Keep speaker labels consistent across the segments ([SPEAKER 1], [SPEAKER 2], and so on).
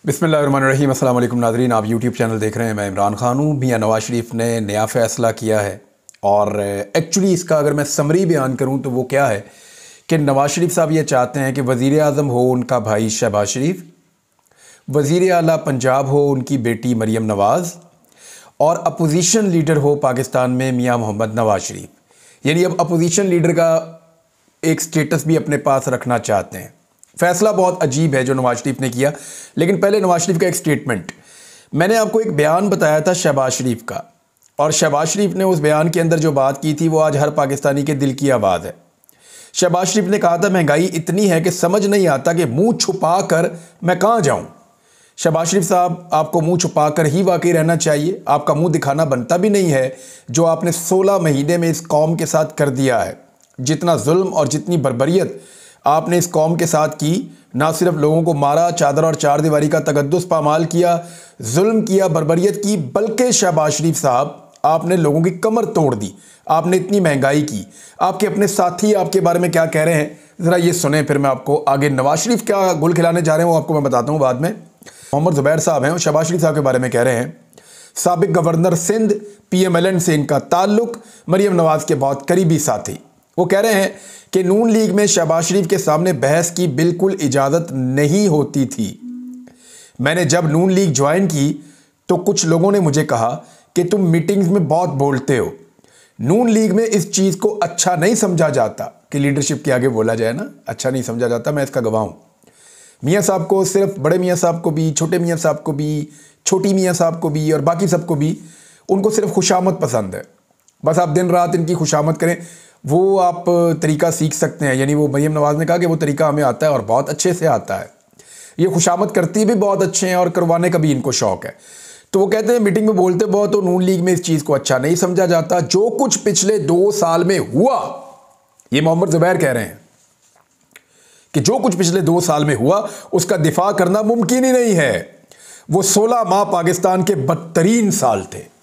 [SPEAKER 1] बिस्मिल्लाहिर्रहमानिर्रहीम। अस्सलाम वालेकुम नाज़रीन, आप यूट्यूब चैनल देख रहे हैं। मैं इमरान खान हूँ। मियां नवाज़ शरीफ ने नया फ़ैसला किया है और एक्चुअली इसका अगर मैं समरी बयान करूँ तो वो क्या है कि नवाज़ शरीफ साहब ये चाहते हैं कि वज़ीर आज़म हो उनका भाई शहबाज शरीफ, वज़ीर आला पंजाब हो उनकी बेटी मरीम नवाज़ और अपोजिशन लीडर हो पाकिस्तान में मियाँ मोहम्मद नवाज़ शरीफ। यानी अब अपोजिशन लीडर का एक स्टेटस भी अपने पास रखना चाहते हैं। फ़ैसला बहुत अजीब है जो नवाज़ शरीफ ने किया, लेकिन पहले नवाज़ शरीफ का एक स्टेटमेंट। मैंने आपको एक बयान बताया था शहबाज शरीफ का, और शहबाज शरीफ ने उस बयान के अंदर जो बात की थी वो आज हर पाकिस्तानी के दिल की आवाज़ है। शहबाज शरीफ ने कहा था महंगाई इतनी है कि समझ नहीं आता कि मुंह छुपा कर मैं कहाँ जाऊँ। शहबाज शरीफ साहब, आपको मुंह छुपा कर ही वाकई रहना चाहिए, आपका मुंह दिखाना बनता भी नहीं है। जो आपने 16 महीने में इस कौम के साथ कर दिया है, जितना जुल्म और जितनी बर्बरियत आपने इस कौम के साथ की, ना सिर्फ लोगों को मारा, चादर और चार दीवारी का तकद्दुस पामाल किया, जुल्म किया, बर्बरियत की, बल्कि शहबाज शरीफ साहब आपने लोगों की कमर तोड़ दी। आपने इतनी महंगाई की। आपके अपने साथी आपके बारे में क्या कह रहे हैं ज़रा ये सुने, फिर मैं आपको आगे नवाज शरीफ क्या गुल खिलाने जा रहे हैं वो आपको मैं बताता हूँ बाद में। मोहम्मद ज़ुबैर साहब हैं और शहबाज शरीफ साहब के बारे में कह रहे हैं, साबिक गवर्नर सिंध PMLN से इनका ताल्लुक, मरीम नवाज़ के बहुत करीबी साथी। वो कह रहे हैं कि नून लीग में शहबाज शरीफ के सामने बहस की बिल्कुल इजाज़त नहीं होती थी। मैंने जब नून लीग ज्वाइन की तो कुछ लोगों ने मुझे कहा कि तुम मीटिंग्स में बहुत बोलते हो। नून लीग में इस चीज़ को अच्छा नहीं समझा जाता कि लीडरशिप के आगे बोला जाए ना, अच्छा नहीं समझा जाता। मैं इसका गवाह हूँ। मियाँ साहब को, सिर्फ बड़े मियाँ साहब को भी, छोटे मियाँ साहब को भी, छोटी मियाँ साहब को भी और बाकी सबको भी, उनको सिर्फ खुशामद पसंद है। बस आप दिन रात इनकी खुशामद करें, वो आप तरीका सीख सकते हैं। यानी वो मरीम नवाज़ ने कहा कि वो तरीका हमें आता है और बहुत अच्छे से आता है। ये खुशामद करती भी बहुत अच्छे हैं और करवाने का भी इनको शौक़ है। तो वो कहते हैं मीटिंग में बोलते बहुत हो, नून लीग में इस चीज़ को अच्छा नहीं समझा जाता। जो कुछ पिछले 2 साल में हुआ, ये मोहम्मद ज़ुबैर कह रहे हैं कि जो कुछ पिछले 2 साल में हुआ उसका दिफा करना मुमकिन ही नहीं है। वो 16 माह पाकिस्तान के बदतरीन साल थे।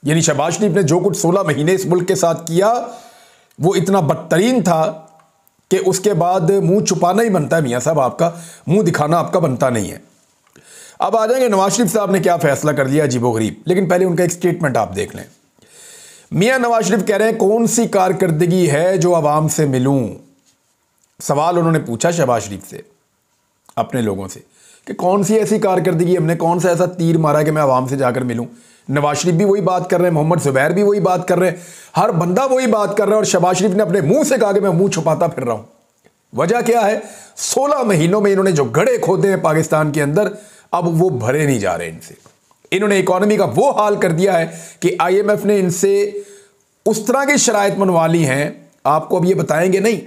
[SPEAKER 1] यानी शहबाज शरीफ ने जो कुछ 16 महीने इस मुल्क के साथ किया वो इतना बदतरीन था कि उसके बाद मुंह छुपाना ही बनता है। मियाँ साहब, आपका मुंह दिखाना आपका बनता नहीं है। अब आ जाएंगे नवाज शरीफ साहब ने क्या फैसला कर दिया अजीबोगरीब, लेकिन पहले उनका एक स्टेटमेंट आप देख लें। मियाँ नवाज शरीफ कह रहे हैं कौन सी कारकर्दगी है जो आवाम से मिलूं। सवाल उन्होंने पूछा शहबाज शरीफ से, अपने लोगों से, कि कौन सी ऐसी कारकर्दगी, हमने कौन सा ऐसा तीर मारा कि मैं आवाम से जाकर मिलूं। नवाज शरीफ भी वही बात कर रहे हैं, मोहम्मद ज़ुबैर भी वही बात कर रहे हैं, हर बंदा वही बात कर रहा है। और शहबाज शरीफ ने अपने मुंह से कहा कि मैं मुंह छुपाता फिर रहा हूं। वजह क्या है? 16 महीनों में इन्होंने जो गड्ढे खोदे हैं पाकिस्तान के अंदर, अब वो भरे नहीं जा रहे इनसे। इन्होंने इकॉनमी का वो हाल कर दिया है कि IMF ने इनसे उस तरह की शराइत मनवा ली हैं, आपको अब ये बताएंगे नहीं,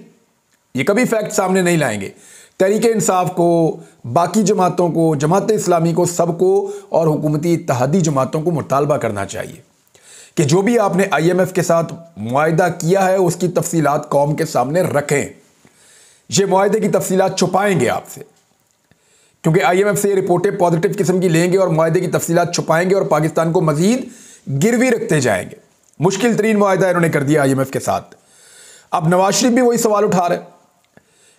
[SPEAKER 1] ये कभी फैक्ट सामने नहीं लाएंगे। तहरीक इंसाफ को, बाकी जमातों को, जमात इस्लामी को, सबको और हुकूमती इत्तेहादी जमातों को मुतालबा करना चाहिए कि जो भी आपने IMF के साथ मुआहिदा किया है उसकी तफसीलात कौम के सामने रखें। ये मुआहिदे की तफसीलात छुपाएंगे आपसे, क्योंकि IMF से ये रिपोर्टें पॉजिटिव किस्म की लेंगे और मुआहिदे की तफसीलात छुपाएंगे और पाकिस्तान को मजीद गिरवी रखते जाएंगे। मुश्किल तरीन मुआहिदा इन्होंने कर दिया IMF के साथ। अब नवाज शरीफ भी वही सवाल उठा रहे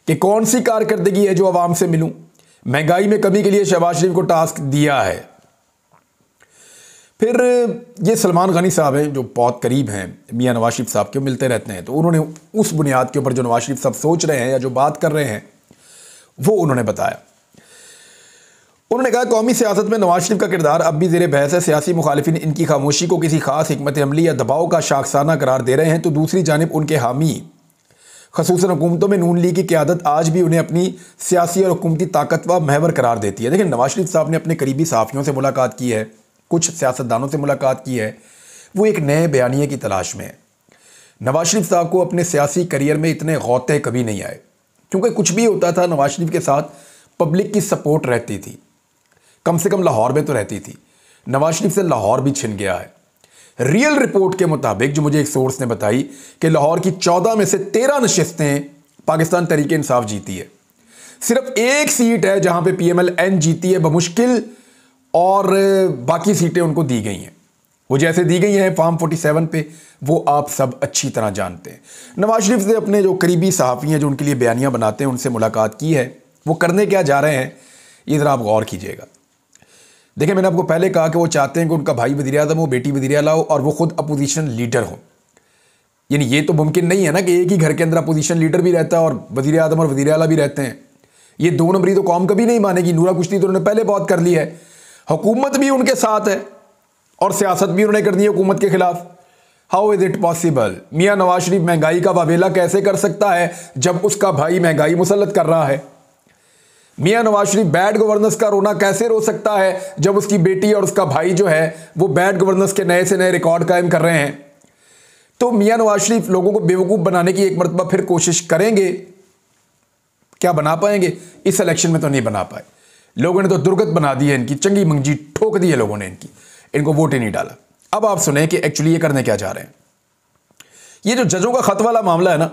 [SPEAKER 1] कि कौन सी कारकर्दगी है जो आवाम से मिलूं। महंगाई में कमी के लिए शहबाज शरीफ को टास्क दिया है। फिर ये सलमान गनी साहब हैं जो बहुत करीब हैं मियाँ नवाज शरीफ साहब के, मिलते रहते हैं, तो उन्होंने उस बुनियाद के ऊपर जो नवाज शरीफ साहब सोच रहे हैं या जो बात कर रहे हैं वो उन्होंने बताया। उन्होंने कहा कौमी सियासत में नवाज शरीफ का किरदार अब भी ज़ेर बहस है। सियासी मुखालिफिन इनकी खामोशी को किसी खास हिकमत अमली या दबाव का शाखसाना करार दे रहे हैं, तो दूसरी जानिब उनके हामी ख़ुसूसन हुकूमतों में नून लीग की क़यादत आज भी उन्हें अपनी सियासी और हुकूमती ताकत व महवर करार देती है। देखिए, नवाज शरीफ साहब ने अपने करीबी सहाफ़ियों से मुलाकात की है, कुछ सियासतदानों से मुलाकात की है, वो एक नए बयानिए की तलाश में है। नवाज शरीफ साहब को अपने सियासी करियर में इतने गौते कभी नहीं आए, क्योंकि कुछ भी होता था नवाज शरीफ के साथ पब्लिक की सपोर्ट रहती थी, कम से कम लाहौर में तो रहती थी। नवाज शरीफ से लाहौर भी छिन गया है। रियल रिपोर्ट के मुताबिक, जो मुझे एक सोर्स ने बताई, कि लाहौर की 14 में से 13 नशिस्तें पाकिस्तान तहरीक इंसाफ जीती है। सिर्फ एक सीट है जहां पे PMLN जीती है बमुश्किल, और बाकी सीटें उनको दी गई हैं। वो जैसे दी गई हैं फार्म 47 पे, वो आप सब अच्छी तरह जानते हैं। नवाज शरीफ से अपने जो करीबी सहाफ़ी हैं जो उनके लिए बयानियाँ बनाते हैं, उनसे मुलाकात की है। वो करने क्या जा रहे हैं ये ज़रा आप गौर कीजिएगा। देखिए, मैंने आपको पहले कहा कि वो चाहते हैं कि उनका भाई वज़ीर आज़म हो, बेटी वज़ीर आला हो और वो खुद अपोजिशन लीडर हो। यानी ये तो मुमकिन नहीं है ना कि एक ही घर के अंदर अपोजिशन लीडर भी रहता है और वज़ीर आज़म और वज़ीर आला भी रहते हैं। ये दो नंबरी तो कौम कभी नहीं मानेगी। नूरा कुश्ती तो उन्होंने पहले बहुत कर ली है, हुकूमत भी उनके साथ है और सियासत भी उन्होंने कर दी है हुकूमत के खिलाफ। How is it possible? मियाँ नवाज शरीफ महंगाई का वावेला कैसे कर सकता है जब उसका भाई महंगाई मुसल्लत कर रहा है? मियाँ नवाज शरीफ बैड गवर्नेंस का रोना कैसे रो सकता है जब उसकी बेटी और उसका भाई जो है वो बैड गवर्नेंस के नए से नए रिकॉर्ड कायम कर रहे हैं? तो मियाँ नवाज शरीफ लोगों को बेवकूफ़ बनाने की एक मरतबा फिर कोशिश करेंगे। क्या बना पाएंगे? इस इलेक्शन में तो नहीं बना पाए। लोगों ने तो दुर्गत बना दी है, इनकी चंगी मंगी ठोक दी है लोगों ने, इनको वोट ही नहीं डाला। अब आप सुने कि एक्चुअली ये करने क्या चाह रहे हैं। ये जो जजों का खत वाला मामला है ना,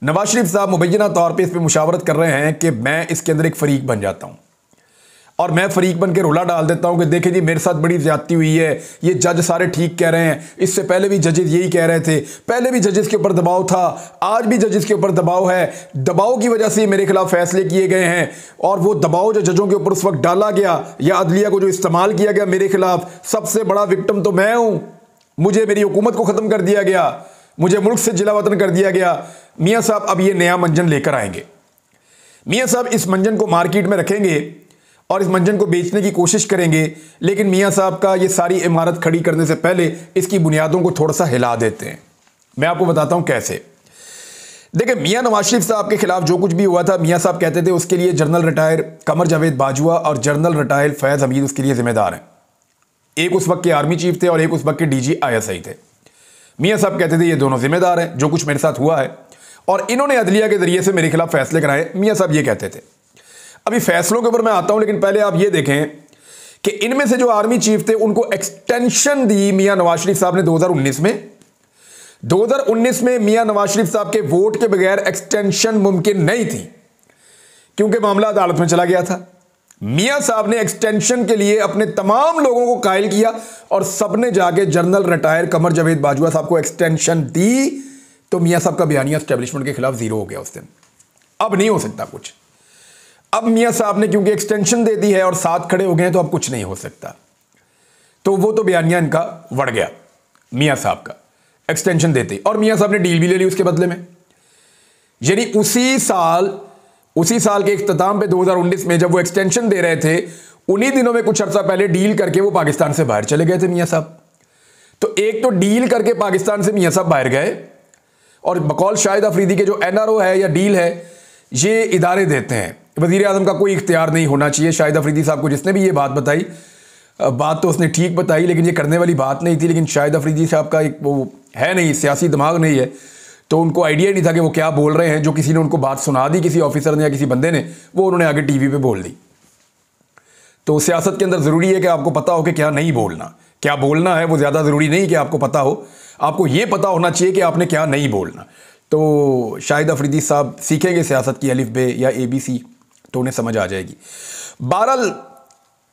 [SPEAKER 1] नवाज शरीफ साहब मुबैना तौर पे इस पर मुशावरत कर रहे हैं कि मैं इसके अंदर एक फरीक बन जाता हूं और मैं फरीक बन के रोला डाल देता हूं कि देखें जी मेरे साथ बड़ी ज्यादती हुई है, ये जज सारे ठीक कह रहे हैं, इससे पहले भी जजेस यही कह रहे थे, पहले भी जजेस के ऊपर दबाव था, आज भी जजेस के ऊपर दबाव है, दबाव की वजह से मेरे खिलाफ फैसले किए गए हैं और वो दबाव जो जजों के ऊपर उस वक्त डाला गया या अदलिया को जो इस्तेमाल किया गया मेरे खिलाफ, सबसे बड़ा विक्टिम तो मैं हूं। मुझे मेरी हुकूमत को ख़त्म कर दिया गया, मुझे मुल्क से जिला वतन कर दिया गया। मियाँ साहब अब ये नया मंजन लेकर आएंगे। मियाँ साहब इस मंजन को मार्केट में रखेंगे और इस मंजन को बेचने की कोशिश करेंगे, लेकिन मियाँ साहब का ये सारी इमारत खड़ी करने से पहले इसकी बुनियादों को थोड़ा सा हिला देते हैं। मैं आपको बताता हूँ कैसे। देखिए, मियाँ नवाज शरीफ साहब के खिलाफ जो कुछ भी हुआ था, मियाँ साहब कहते थे उसके लिए जनरल रिटायर कमर जावेद बाजवा और जनरल रिटायर फैज़ हमीद उसके लिए जिम्मेदार हैं। एक उस वक्त के आर्मी चीफ थे और एक उस वक्त के DG ISI थे। मियाँ साहब कहते थे ये दोनों जिम्मेदार हैं जो कुछ मेरे साथ हुआ है और इन्होंने अदलिया के जरिए से मेरे खिलाफ फैसले कराए। मियाँ साहब ये कहते थे। अभी फैसलों के ऊपर मैं आता हूं, लेकिन पहले आप ये देखें कि इनमें से जो आर्मी चीफ थे उनको एक्सटेंशन दी मियाँ नवाज शरीफ साहब ने 2019 में। 2019 में मियाँ नवाज शरीफ साहब के वोट के बगैर एक्सटेंशन मुमकिन नहीं थी क्योंकि मामला अदालत में चला गया था। मियाँ साहब ने एक्सटेंशन के लिए अपने तमाम लोगों को कायल किया और सबने जाके जनरल रिटायर कमर जावेद बाजवा साहब को एक्सटेंशन दी। तो मियाँ साहब का बयानिया एस्टेब्लिशमेंट के खिलाफ जीरो हो गया उस दिन। अब नहीं हो सकता कुछ। अब मियाँ साहब ने क्योंकि एक्सटेंशन दे दी है और साथ खड़े हो गए हैं तो अब कुछ नहीं हो सकता। तो वो तो बयानिया इनका बढ़ गया मियाँ साहब का एक्सटेंशन देते, और मियाँ साहब ने डील भी ले ली उसके बदले में। यानी उसी साल के इख्तिताम पे 2019 में जब वो एक्सटेंशन दे रहे थे, उन्हीं दिनों में कुछ अर्सा पहले डील करके वो पाकिस्तान से बाहर चले गए थे मियाँ साहब। तो एक तो डील करके पाकिस्तान से मियाँ साहब बाहर गए और बकौल शाहिद अफरीदी के जो NRO है या डील है, ये इदारे देते हैं। वज़ीर आज़म का कोई इख्तियार नहीं होना चाहिए। शाहिद अफरीदी साहब को जिसने भी ये बात बताई, बात तो उसने ठीक बताई लेकिन ये करने वाली बात नहीं थी। लेकिन शाहिद अफरीदी साहब का एक वो है नहीं, सियासी दिमाग नहीं है, तो उनको आइडिया नहीं था कि वो क्या बोल रहे हैं। जो किसी ने उनको बात सुना दी, किसी ऑफिसर ने या किसी बंदे ने, वो उन्होंने आगे TV पे बोल दी। तो सियासत के अंदर ज़रूरी है कि आपको पता हो कि क्या नहीं बोलना, क्या बोलना है वो ज़्यादा ज़रूरी नहीं कि आपको पता हो, आपको ये पता होना चाहिए कि आपने क्या नहीं बोलना। तो शाहिद अफरीदी साहब सीखेंगे सियासत की अलिफ बे या ABC तो उन्हें समझ आ जाएगी। बहरहाल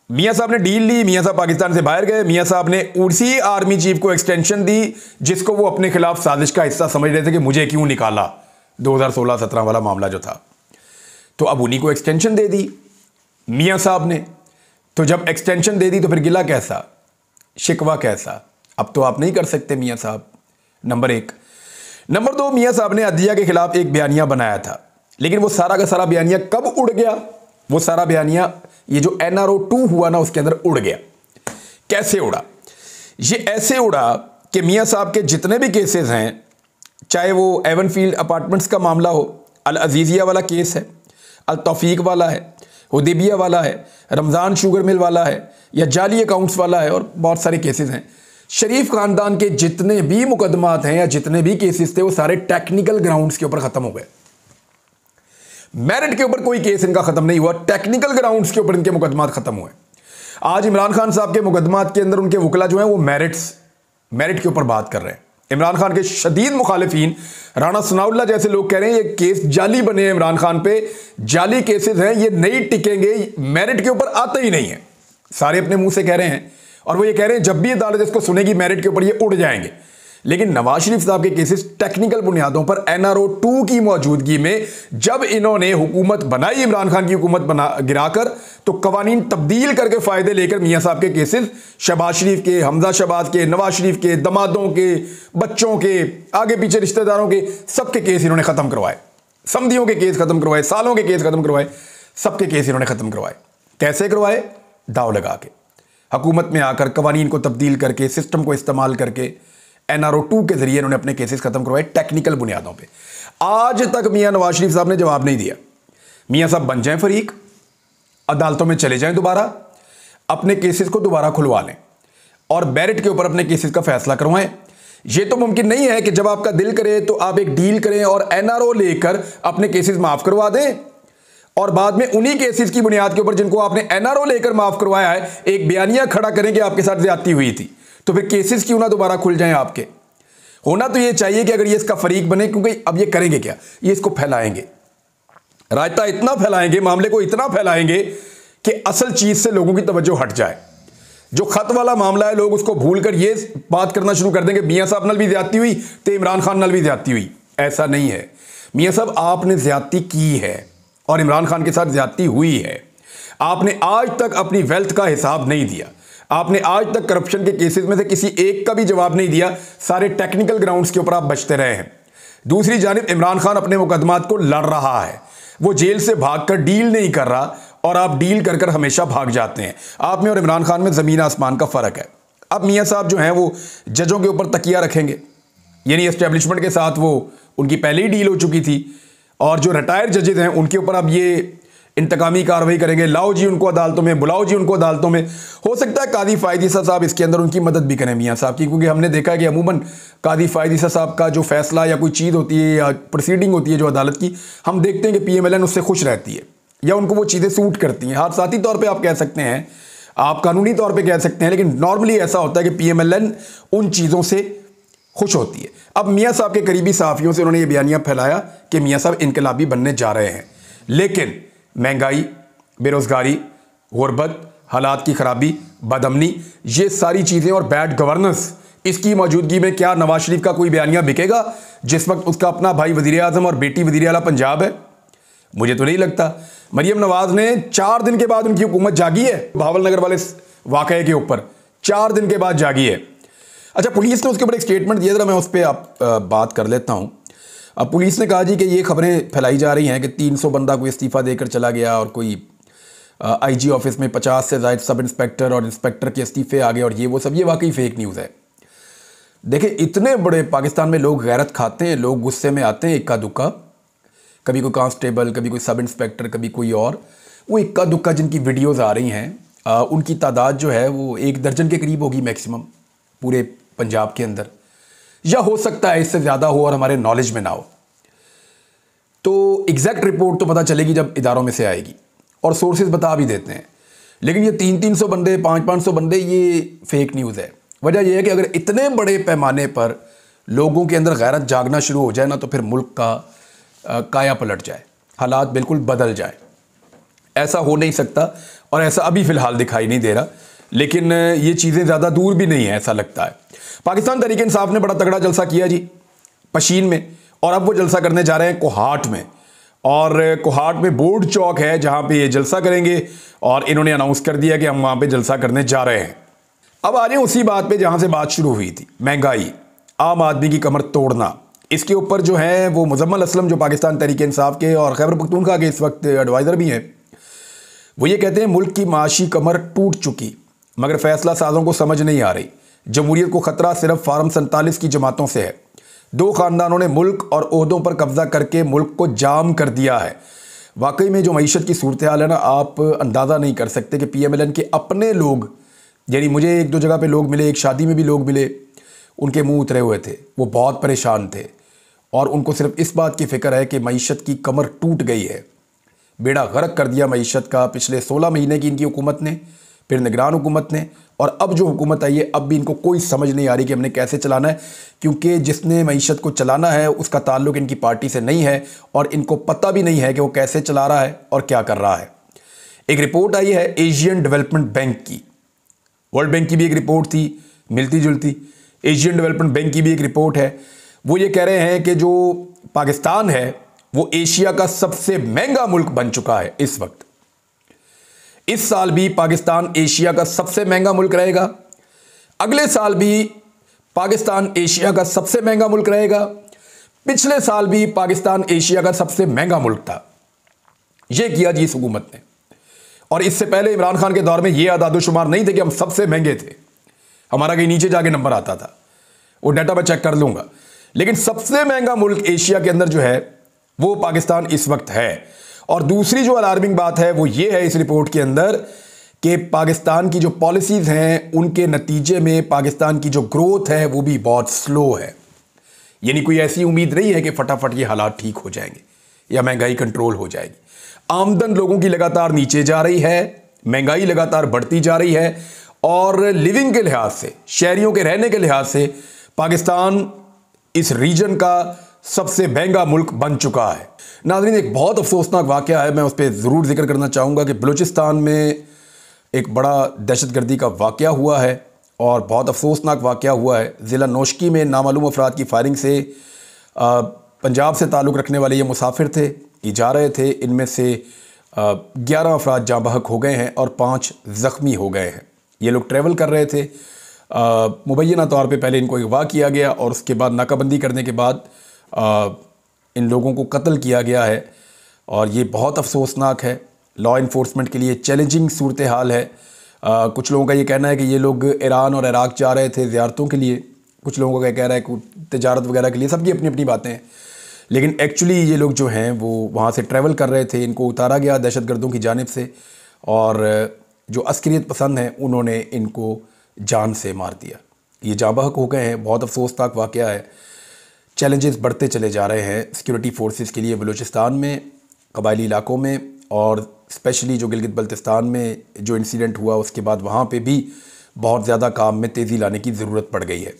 [SPEAKER 1] मियाँ साहब ने डील ली, मियाँ साहब पाकिस्तान से बाहर गए। मियाँ साहब ने उसी आर्मी चीफ को एक्सटेंशन दी जिसको वो अपने खिलाफ साजिश का हिस्सा समझ रहे थे कि मुझे क्यों निकाला, 2016-17 वाला मामला जो था। तो अब उन्हीं को एक्सटेंशन दे दी मियाँ साहब ने। तो जब एक्सटेंशन दे दी तो फिर गिला कैसा, शिकवा कैसा? अब तो आप नहीं कर सकते मियाँ साहब, नंबर 1। नंबर 2, मियाँ साहब ने अदलिया के खिलाफ एक बयानिया बनाया था, लेकिन वो सारा का सारा बयानिया कब उड़ गया? वो सारा बयानिया ये जो NRO 2 हुआ ना उसके अंदर उड़ गया। कैसे उड़ा? ये ऐसे उड़ा कि मियाँ साहब के जितने भी केसेस हैं, चाहे वो एवनफील्ड अपार्टमेंट्स का मामला हो, अल अजीज़िया वाला केस है, अल तौफीक वाला है, हुदैबिया वाला है, रमज़ान शुगर मिल वाला है, या जाली अकाउंट्स वाला है, और बहुत सारे केसेस हैं। शरीफ ख़ानदान के जितने भी मुकदमात हैं या जितने भी केसेस थे वो सारे टेक्निकल ग्राउंड्स के ऊपर ख़त्म हो गए। मेरिट के ऊपर कोई केस इनका ख़त्म नहीं हुआ, टेक्निकल ग्राउंड्स के ऊपर इनके मुकदमात ख़त्म हुए। आज इमरान खान साहब के मुकदमात के अंदर उनके वकला जो हैं वो मेरिट के ऊपर बात कर रहे हैं। इमरान खान के शदीद मुखालिफिन राना सनाउल्लाह जैसे लोग कह रहे हैं ये केस जाली बने हैं, इमरान खान पे जाली केसेस हैं, ये नहीं टिकेंगे, मेरिट के ऊपर आते ही नहीं है। सारे अपने मुंह से कह रहे हैं और वो ये कह रहे हैं जब भी अदालत इसको सुनेगी मेरिट के ऊपर ये उड़ जाएंगे। लेकिन नवाज शरीफ साहब के केसेस टेक्निकल बुनियादों पर एनआरओ 2 की मौजूदगी में जब इन्होंने हुकूमत बनाई, इमरान खान की हुकूमत बना गिराकर, तो कवानीन तब्दील करके फायदे लेकर मियां साहब के केसेस, शहबाज शरीफ के, हमजा शहबाज के, नवाज शरीफ के, दमादों के, बच्चों के, आगे पीछे रिश्तेदारों के, सबके केस इन्होंने खत्म करवाए। समधियों के केस खत्म करवाए, सालों के केस खत्म करवाए, सबके केस इन्होंने खत्म करवाए। कैसे करवाए? दाव लगा के, हुकूमत में आकर कवानीन को तब्दील करके, सिस्टम को इस्तेमाल करके, एनआरओ 2 के जरिए इन्होंने अपने केसेस खत्म करवाए टेक्निकल बुनियादों पे। आज तक मियां नवाज शरीफ साहब ने जवाब नहीं दिया। मियां साहब बन जाएं फरीक, अदालतों में चले जाएं दोबारा, अपने केसेस को दोबारा खुलवा लें और बैरिट के ऊपर अपने केसेस का फैसला करवाएं। यह तो मुमकिन नहीं है कि जब आपका दिल करे तो आप एक डील करें और एनआरओ लेकर अपने केसेस माफ करवा दें और बाद में उन्हीं केसेस की बुनियाद के ऊपर जिनको आपने एनआरओ लेकर माफ करवाया है एक बयानिया खड़ा करें कि आपके साथ ज्यादती हुई थी। तो फिर केसेस क्यों ना दोबारा खुल जाएं आपके? होना तो ये चाहिए कि अगर ये इसका फरीक बने, क्योंकि अब ये करेंगे क्या, ये इसको फैलाएंगे, रायता इतना फैलाएंगे, मामले को इतना फैलाएंगे कि असल चीज से लोगों की तवज्जो हट जाए। जो खत वाला मामला है लोग उसको भूलकर ये बात करना शुरू कर देंगे मियां साहब नाल भी ज्यादती हुई तो इमरान खान नाल भी ज्यादती हुई। ऐसा नहीं है। मियां साहब आपने ज्यादती की है और इमरान खान के साथ ज्यादती हुई है। आपने आज तक अपनी वेल्थ का हिसाब नहीं दिया। आपने आज तक करप्शन के केसेस में से किसी एक का भी जवाब नहीं दिया। सारे टेक्निकल ग्राउंड्स के ऊपर आप बचते रहे हैं। दूसरी जानिब इमरान खान अपने मुकदमात को लड़ रहा है, वो जेल से भागकर डील नहीं कर रहा और आप डील कर कर हमेशा भाग जाते हैं। आप में और इमरान खान में जमीन आसमान का फर्क है। अब मियां साहब जो हैं वो जजों के ऊपर तकिया रखेंगे, यानी एस्टेब्लिशमेंट के साथ वो उनकी पहले ही डील हो चुकी थी और जो रिटायर्ड जजेस हैं उनके ऊपर अब ये इंतकामी कार्रवाई करेंगे। लाओ जी उनको अदालतों में, बुलाओ जी उनको अदालतों में। हो सकता है कादी फायद ईसा साहब इसके अंदर उनकी मदद भी करें मियां साहब की, क्योंकि हमने देखा कि अमूमन कादी फायद ईसा साहब का जो फैसला या कोई चीज़ होती है या प्रोसीडिंग होती है जो अदालत की, हम देखते हैं कि PMLN उससे खुश रहती है या उनको वो चीज़ें सूट करती हैं। हाँ, साथी तौर पर आप कह सकते हैं, आप कानूनी तौर पर कह सकते हैं, लेकिन नॉर्मली ऐसा होता है कि PMLN उन चीज़ों से खुश होती है। अब मियां साहब के करीबी सहाफ़ियों से उन्होंने ये बयानिया फैलाया कि मियां साहब इनकलाबी बनने जा रहे हैं, लेकिन महंगाई, बेरोजगारी, गुर्बत, हालात की खराबी, बदअमनी, ये सारी चीज़ें और बैड गवर्नेंस, इसकी मौजूदगी में क्या नवाज शरीफ का कोई बयानिया बिकेगा जिस वक्त उसका अपना भाई वज़ीर आज़म और बेटी वज़ीर आला पंजाब है? मुझे तो नहीं लगता। मरियम नवाज ने 4 दिन के बाद उनकी हुकूमत जागी है भावल नगर वाले वाक़े के ऊपर, 4 दिन के बाद जागी है। अच्छा, पुलिस ने उसके ऊपर एक स्टेटमेंट दिया, जरा मैं उस पर आप बात कर लेता हूँ। अब पुलिस ने कहा जी कि ये खबरें फैलाई जा रही हैं कि 300 बंदा कोई इस्तीफ़ा देकर चला गया और कोई IG ऑफिस में 50 से ज़ायद सब इंस्पेक्टर और इंस्पेक्टर के इस्तीफ़े आ गए और ये वो सब, ये वाकई फेक न्यूज़ है। देखिए, इतने बड़े पाकिस्तान में लोग गैरत खाते हैं, लोग गुस्से में आते हैं इक्का दुक्का, कभी कोई कांस्टेबल, कभी कोई सब इंस्पेक्टर, कभी कोई और, वो इक्का दुक्का जिनकी वीडियोज़ आ रही हैं उनकी तादाद जो है वो 1 दर्जन के करीब होगी मैक्सिमम पूरे पंजाब के अंदर, या हो सकता है इससे ज़्यादा हो और हमारे नॉलेज में ना हो। तो एग्जैक्ट रिपोर्ट तो पता चलेगी जब इदारों में से आएगी और सोर्सेज बता भी देते हैं, लेकिन ये 300-300 बंदे, 500-500 बंदे, ये फेक न्यूज़ है। वजह यह है कि अगर इतने बड़े पैमाने पर लोगों के अंदर गैरत जागना शुरू हो जाए ना, तो फिर मुल्क का काया पलट जाए, हालात बिल्कुल बदल जाए। ऐसा हो नहीं सकता और ऐसा अभी फ़िलहाल दिखाई नहीं दे रहा, लेकिन ये चीज़ें ज़्यादा दूर भी नहीं है ऐसा लगता है। पाकिस्तान तहरीक इंसाफ ने बड़ा तगड़ा जलसा किया जी पशीन में, और अब वो जलसा करने जा रहे हैं कोहाट में, और कोहाट में बोर्ड चौक है जहां पे ये जलसा करेंगे और इन्होंने अनाउंस कर दिया कि हम वहां पे जलसा करने जा रहे हैं। अब आ जाए उसी बात पे जहां से बात शुरू हुई थी, महंगाई, आम आदमी की कमर तोड़ना। इसके ऊपर जो है वो मुजम्मल असलम, जो पाकिस्तान तहरीक इंसाफ के और खैबर पख्तूनख्वा के इस वक्त एडवाइज़र भी हैं, वो ये कहते हैं मुल्क की माशी कमर टूट चुकी, मगर फैसला साजों को समझ नहीं आ रही। जमहूरियत को खतरा सिर्फ फार्म 47 की जमातों से है। 2 खानदानों ने मुल्क और ओहदों पर कब्जा करके मुल्क को जाम कर दिया है। वाकई में जो मईशत की सूरत हाल है ना, आप अंदाज़ा नहीं कर सकते कि PMLN के अपने लोग, यानी मुझे 1-2 जगह पे लोग मिले, एक शादी में भी लोग मिले, उनके मुंह उतरे हुए थे, वो बहुत परेशान थे और उनको सिर्फ इस बात की फ़िक्र है कि मईशत की कमर टूट गई है। बेड़ा गर्क कर दिया मईशत का पिछले 16 महीने की इनकी हुकूमत ने, फिर निगरान हुकूमत ने, और अब जो हुकूमत आई है अब भी इनको कोई समझ नहीं आ रही कि हमने कैसे चलाना है, क्योंकि जिसने मईशत को चलाना है उसका ताल्लुक इनकी पार्टी से नहीं है और इनको पता भी नहीं है कि वो कैसे चला रहा है और क्या कर रहा है। एक रिपोर्ट आई है एशियन डेवलपमेंट बैंक की, वर्ल्ड बैंक की भी एक रिपोर्ट थी मिलती जुलती। एशियन डेवलपमेंट बैंक की भी एक रिपोर्ट है, वो ये कह रहे हैं कि जो पाकिस्तान है वो एशिया का सबसे महंगा मुल्क बन चुका है इस वक्त। इस साल भी पाकिस्तान एशिया का सबसे महंगा मुल्क रहेगा, अगले साल भी पाकिस्तान एशिया का सबसे महंगा मुल्क रहेगा, पिछले साल भी पाकिस्तान एशिया का सबसे महंगा मुल्क था। यह किया जी इस हुकूमत ने। और इससे पहले इमरान खान के दौर में यह आदादोशुमार नहीं थे कि हम सबसे महंगे थे, हमारा कहीं नीचे जाके नंबर आता था, वो डाटा मैं चेक कर लूंगा। लेकिन सबसे महंगा मुल्क एशिया के अंदर जो है वो पाकिस्तान इस वक्त है। और दूसरी जो अलार्मिंग बात है वो ये है इस रिपोर्ट के अंदर कि पाकिस्तान की जो पॉलिसीज हैं उनके नतीजे में पाकिस्तान की जो ग्रोथ है वो भी बहुत स्लो है। यानी कोई ऐसी उम्मीद नहीं है कि फटाफट ये हालात ठीक हो जाएंगे या महंगाई कंट्रोल हो जाएगी। आमदन लोगों की लगातार नीचे जा रही है, महंगाई लगातार बढ़ती जा रही है, और लिविंग के लिहाज से, शहरियों के रहने के लिहाज से पाकिस्तान इस रीजन का सबसे महंगा मुल्क बन चुका है। नाज़रीन, एक बहुत अफसोसनाक वाक़या है, मैं उस पर ज़रूर जिक्र करना चाहूँगा कि बलूचिस्तान में एक बड़ा दहशतगर्दी का वाक़या हुआ है और बहुत अफसोसनाक वाक़या हुआ है। ज़िला नौशकी में नामालूम अफराद की फायरिंग से पंजाब से ताल्लुक़ रखने वाले ये मुसाफिर थे, ये जा रहे थे, इनमें से 11 अफराद जाँ बहक हो गए हैं और 5 ज़ख्मी हो गए हैं। ये लोग ट्रैवल कर रहे थे, मुबैना तौर पे पहले इनको अगवा किया गया और उसके बाद नाकाबंदी करने के बाद इन लोगों को कत्ल किया गया है। और ये बहुत अफसोसनाक है, लॉ इन्फोर्समेंट के लिए चैलेंजिंग सूरत हाल है। कुछ लोगों का ये कहना है कि ये लोग ईरान और इराक़ जा रहे थे ज़ियारतों के लिए, कुछ लोगों का कह रहा है कि तिजारत वगैरह के लिए, सबकी अपनी अपनी बातें हैं। लेकिन एक्चुअली ये लोग जो हैं वो वहाँ से ट्रैवल कर रहे थे, इनको उतारा गया दहशतगर्दों की जानिब से, और जो अस्करियत पसंद हैं उन्होंने इनको जान से मार दिया। ये जाँ बहक हो गए हैं, बहुत अफसोसनाक वाक़या है। चैलेंजेस बढ़ते चले जा रहे हैं सिक्योरिटी फोर्सेस के लिए बलूचिस्तान में, कबायली इलाकों में, और स्पेशली जो गिलगित बल्तिस्तान में जो इंसिडेंट हुआ उसके बाद वहाँ पे भी बहुत ज़्यादा काम में तेज़ी लाने की ज़रूरत पड़ गई है।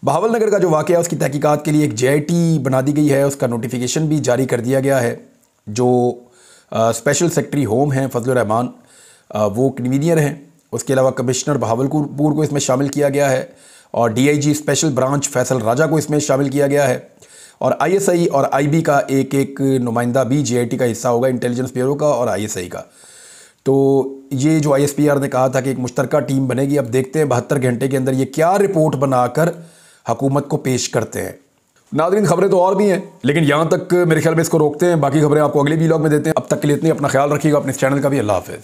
[SPEAKER 1] बहावल नगर का जो वाक़या है उसकी तहकीकात के लिए एक JIT बना दी गई है, उसका नोटिफिकेशन भी जारी कर दिया गया है। जो स्पेशल सेक्रेटरी होम हैं फजलुर रहमान, वो कन्वीनियर हैं। उसके अलावा कमिश्नर बहावलपुर को इसमें शामिल किया गया है और DIG स्पेशल ब्रांच फैसल राजा को इसमें शामिल किया गया है। और ISI और IB का एक नुमाइंदा भी JIT का हिस्सा होगा, इंटेलिजेंस ब्यूरो का और ISI का। तो ये जो ISPR ने कहा था कि एक मुश्तरका टीम बनेगी, अब देखते हैं 72 घंटे के अंदर ये क्या रिपोर्ट बनाकर हुकूमत को पेश करते हैं। नाज़रीन, खबरें तो और भी हैं लेकिन यहाँ तक मेरे ख्याल में इसको रोकते हैं, बाकी खबरें आपको अगले व्लॉग में देते हैं। अब तक के लिए इतनी, अपना ख्याल रखिएगा, अपने इस चैनल का भी। अल्लाह हाफ़िज़।